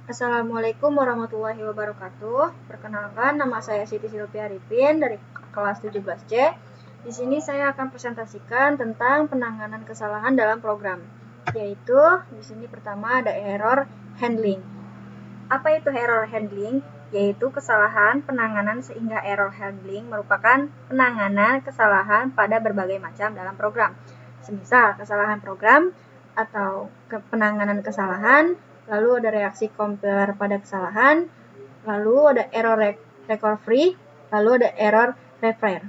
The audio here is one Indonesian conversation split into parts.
Assalamualaikum warahmatullahi wabarakatuh. Perkenalkan, nama saya Siti Silvia Arifin dari kelas 17C. Di sini saya akan presentasikan tentang penanganan kesalahan dalam program, yaitu di sini pertama ada error handling. Apa itu error handling? Yaitu kesalahan penanganan, sehingga error handling merupakan penanganan kesalahan pada berbagai macam dalam program. Semisal kesalahan program atau penanganan kesalahan, lalu ada reaksi compiler pada kesalahan, lalu ada error recovery, lalu ada error repair.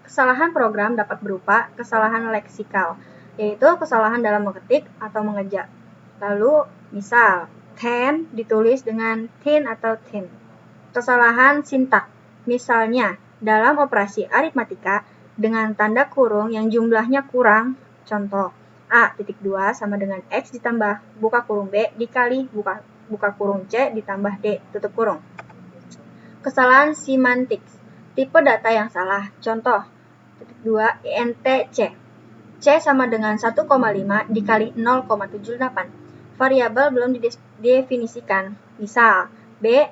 Kesalahan program dapat berupa kesalahan leksikal, yaitu kesalahan dalam mengetik atau mengeja. Lalu misal ten ditulis dengan tin atau tin. Kesalahan sintak, misalnya dalam operasi aritmatika dengan tanda kurung yang jumlahnya kurang, contoh A.2 sama dengan X ditambah buka kurung B dikali buka kurung C ditambah D tutup kurung. Kesalahan semantik, tipe data yang salah, contoh 2 INT C sama dengan 1,5 dikali 0,78. Variabel belum didefinisikan, misal B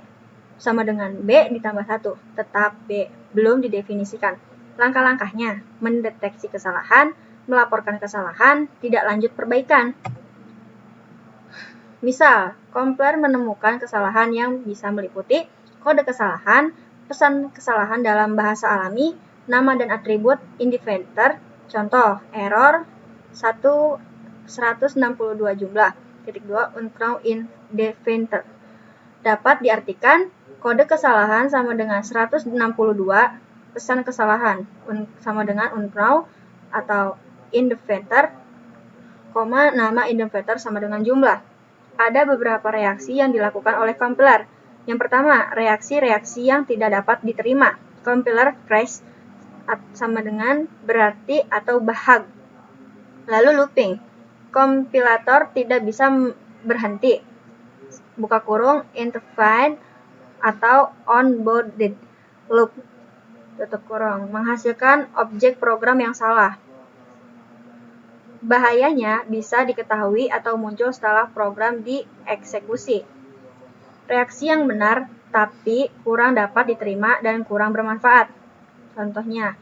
sama dengan B ditambah 1, tetap B belum didefinisikan. Langkah-langkahnya, mendeteksi kesalahan, melaporkan kesalahan, tidak lanjut perbaikan. Misal, kompiler menemukan kesalahan yang bisa meliputi kode kesalahan, pesan kesalahan dalam bahasa alami, nama dan atribut indifferenter, contoh error 162 jumlah, titik 2 uncrow indifferenter. Dapat diartikan kode kesalahan sama dengan 162, pesan kesalahan sama dengan uncrow atau indifferenter, nama indifferenter sama dengan jumlah. Ada beberapa reaksi yang dilakukan oleh kompiler. Yang pertama, reaksi-reaksi yang tidak dapat diterima. Kompiler crash sama dengan berarti atau bahag. Lalu looping, kompilator tidak bisa berhenti. Buka kurung indefinite atau unbounded loop tutup kurung, menghasilkan objek program yang salah. Bahayanya bisa diketahui atau muncul setelah program dieksekusi. Reaksi yang benar tapi kurang dapat diterima dan kurang bermanfaat. Contohnya,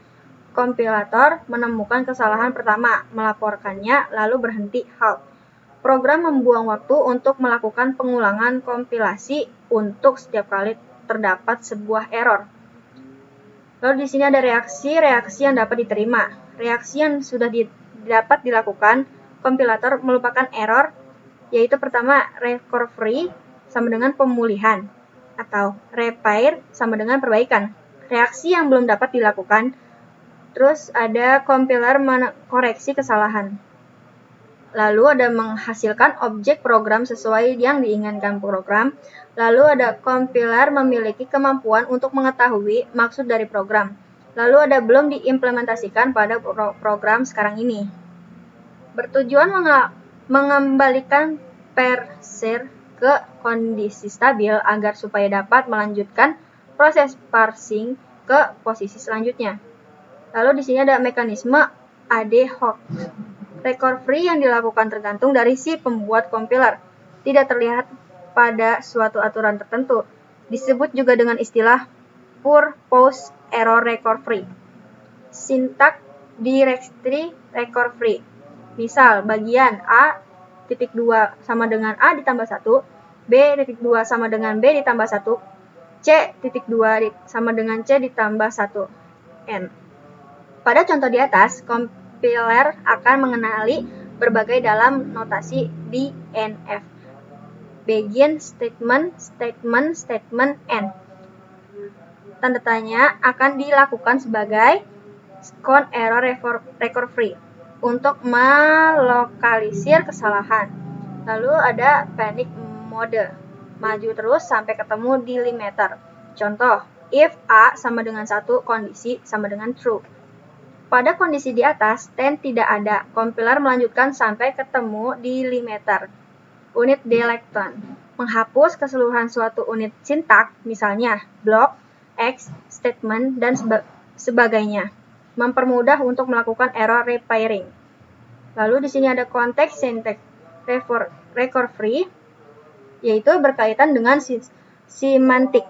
kompilator menemukan kesalahan pertama, melaporkannya lalu berhenti halt. Program membuang waktu untuk melakukan pengulangan kompilasi untuk setiap kali terdapat sebuah error. Lalu di sini ada reaksi yang dapat diterima. Reaksi yang sudah dapat dilakukan, kompilator melupakan error, yaitu pertama recovery sama dengan pemulihan, atau repair sama dengan perbaikan. Reaksi yang belum dapat dilakukan, terus ada compiler mengkoreksi kesalahan. Lalu ada menghasilkan objek program sesuai yang diinginkan program. Lalu ada compiler memiliki kemampuan untuk mengetahui maksud dari program. Lalu ada belum diimplementasikan pada program sekarang ini. Bertujuan mengembalikan parser ke kondisi stabil agar supaya dapat melanjutkan proses parsing ke posisi selanjutnya. Lalu di sini ada mekanisme ad hoc. Recovery yang dilakukan tergantung dari si pembuat kompiler, tidak terlihat pada suatu aturan tertentu. Disebut juga dengan istilah purpose error recovery. Sintak directory recovery. Misal, bagian A.2 sama dengan A ditambah 1, B.2 sama dengan B ditambah 1, C.2 sama dengan C ditambah 1, N. Pada contoh di atas, kompiler akan mengenali berbagai dalam notasi DNF. Begin statement, end. Tanda tanya akan dilakukan sebagai count error recovery untuk melokalisir kesalahan. Lalu ada panic mode, maju terus sampai ketemu di limiter. Contoh, if A sama dengan 1, kondisi sama dengan true. Pada kondisi di atas, 10 tidak ada, kompiler melanjutkan sampai ketemu di limiter. Unit deletion, menghapus keseluruhan suatu unit sintak, misalnya block, X, statement, dan sebagainya. Mempermudah untuk melakukan error repairing. Lalu di sini ada konteks syntax recovery. yaitu berkaitan dengan semantik.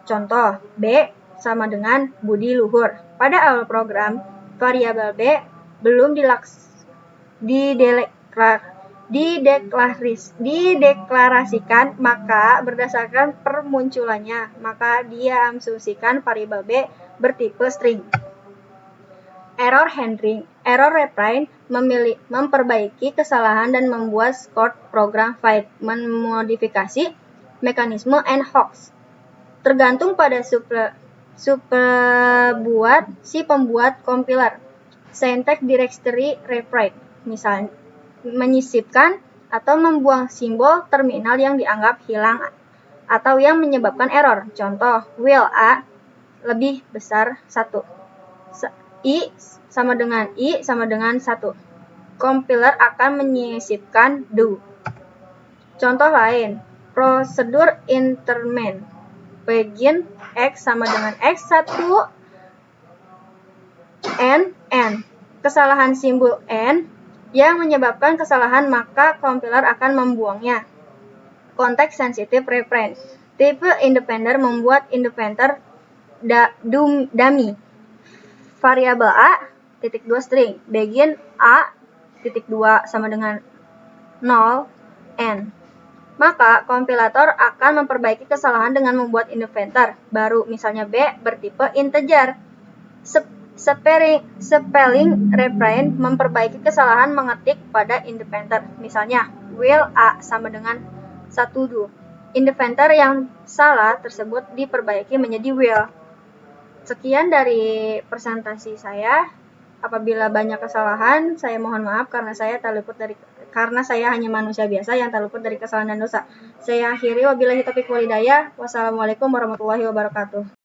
Contoh, B sama dengan budi luhur. Pada awal program, variabel B belum dideklarasikan, maka berdasarkan permunculannya, maka dia asumsikan variabel B bertipe string. Error handling, error reprint memperbaiki kesalahan dan membuat short program file, memodifikasi mekanisme and hoax. Tergantung pada si pembuat compiler. Syntax directory rewrite, misalnya menyisipkan atau membuang simbol terminal yang dianggap hilang atau yang menyebabkan error. Contoh, will A lebih besar 1. I sama dengan 1. Compiler akan menyisipkan do. Contoh lain, prosedur interment. Begin X sama dengan X1 N. Kesalahan simbol N yang menyebabkan kesalahan, maka compiler akan membuangnya. Context sensitive reference. Tipe independent membuat independent dummy. Variabel A, (2 string. Begin A, (2 sama dengan 0, N. Maka kompilator akan memperbaiki kesalahan dengan membuat independent baru, misalnya B bertipe integer. Spelling reprint memperbaiki kesalahan mengetik pada independent, misalnya will A sama dengan 1 do. Independent yang salah tersebut diperbaiki menjadi will. Sekian dari presentasi saya. Apabila banyak kesalahan, saya mohon maaf karena saya hanya manusia biasa yang tak luput dari kesalahan dan dosa. Saya akhiri, wabillahi taufiq wal hidayah. Wassalamualaikum warahmatullahi wabarakatuh.